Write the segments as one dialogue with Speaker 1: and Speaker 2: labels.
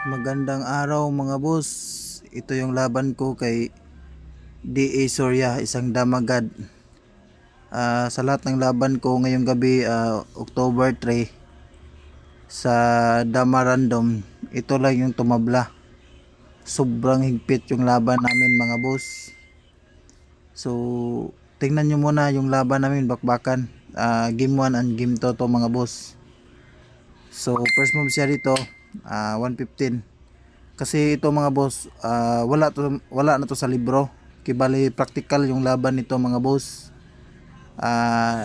Speaker 1: Magandang araw mga boss. Ito yung laban ko kay DA Soria, isang damagad. Sa lahat ng laban ko ngayong gabi, October 3, sa Dama Random, ito lang yung tumabla. Sobrang higpit yung laban namin mga boss. So, tingnan nyo muna yung laban namin bakbakan. Game 1 and game 2 to mga boss. So, first move siya dito, 115. Kasi ito mga boss, wala na to sa libro. Kibali practical yung laban nito mga boss.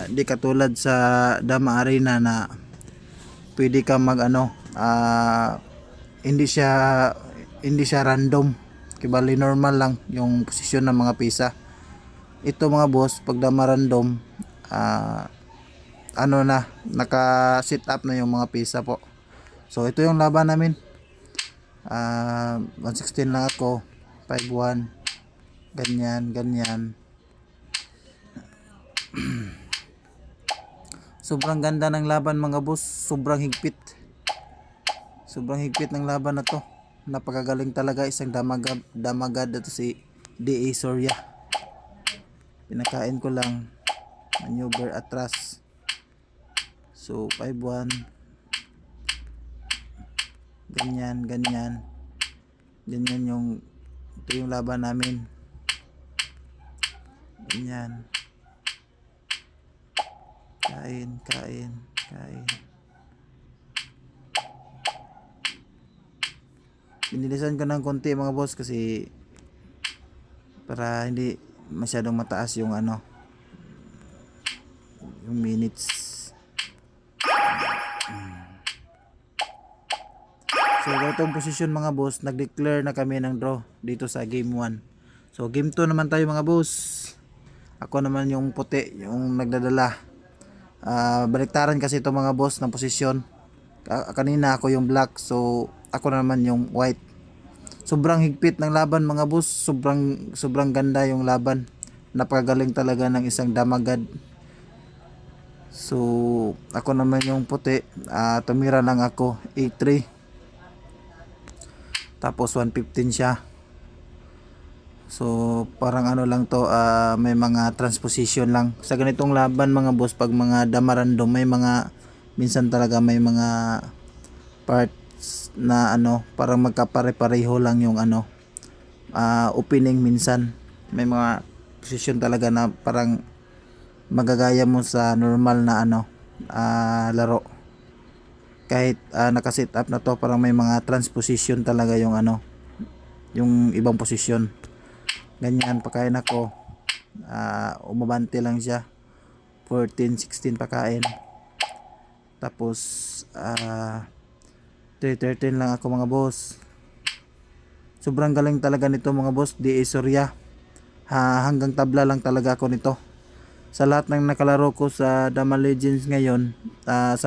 Speaker 1: Di katulad sa Dama Arena na pwede ka mag hindi siya random. Kibali normal lang yung posisyon ng mga pisa. Ito mga boss, pag Dama random, naka-sit up na yung mga pisa po. So ito yung laban namin. 116 lang ako, 51, ganyan. Sobrang ganda ng laban mga boss, sobrang higpit ng laban na to. Napakagaling talaga, isang damagad ito si DA Soria. Pinakain ko lang, maneuver atras. So 51, ganyan yung ito yung laban namin. Ganyan, kain. Binilisan ko ng konti mga boss kasi para hindi masyadong mataas yung yung minutes. So itong posisyon mga boss, nag-declare na kami ng draw dito sa game 1. So game 2 naman tayo mga boss. Ako naman yung puti, yung nagdadala. Baliktaran kasi ito mga boss ng posisyon. Kanina ako yung black, so ako naman yung white. Sobrang higpit ng laban mga boss, sobrang ganda yung laban. Napakagaling talaga ng isang damagad. So ako naman yung puti, tumira lang ako 8-3. Tapos 115 siya. So parang lang to, may mga transposition lang. Sa ganitong laban mga boss, pag mga Dama random, may mga minsan talaga may mga parts na parang magkapare-pareho lang yung opening minsan. May mga position talaga na parang magagaya mo sa normal na laro. Kahit naka-set up na to, parang may mga transposition talaga yung yung ibang posisyon. Ganyan, pakain ako. Umabante lang siya. 14, 16 pakain. Tapos 13 lang ako mga boss. Sobrang galing talaga nito mga boss, DA Soria. Hanggang tabla lang talaga ako nito. Sa lahat ng nakalaro ko sa Dama Legends ngayon, sa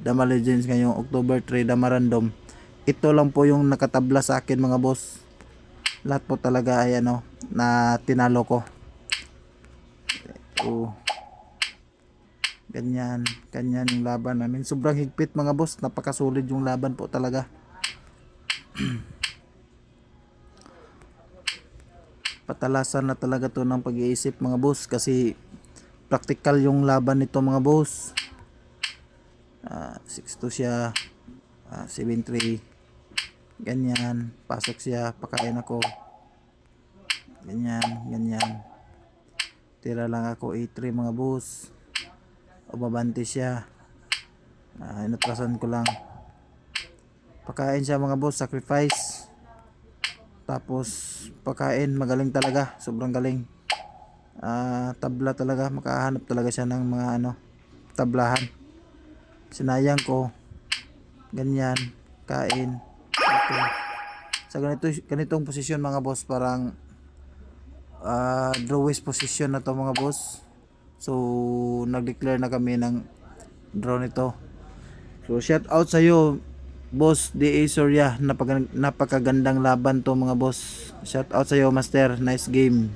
Speaker 1: Dama Legends ngayong October 3 Dama Random, ito lang po yung nakatabla sa akin mga boss. Lahat po talaga ay na tinalo ko. Ganyan yung laban namin. Sobrang higpit mga boss, napakasulit yung laban po talaga. Patalasan na talaga to ng pag-iisip mga boss, kasi practical yung laban nito mga boss. 6-2 siya, 7-3, ganyan, pasok siya, pakain ako, ganyan, tira lang ako 8-3 mga boss. Umabante siya, inatrasan ko lang, pakain siya mga boss, sacrifice, tapos pakain, magaling talaga, sobrang galing. Tabla talaga, makahanap talaga siya ng mga tablahan. Sinayang ko, ganyan, kain. Ito. Sa ganitong posisyon mga boss, parang drawist position na to mga boss. So nag-declare na kami ng draw nito. So shout out sa iyo boss DA Soria, napakagandang laban to mga boss. Shout out sa iyo master, nice game.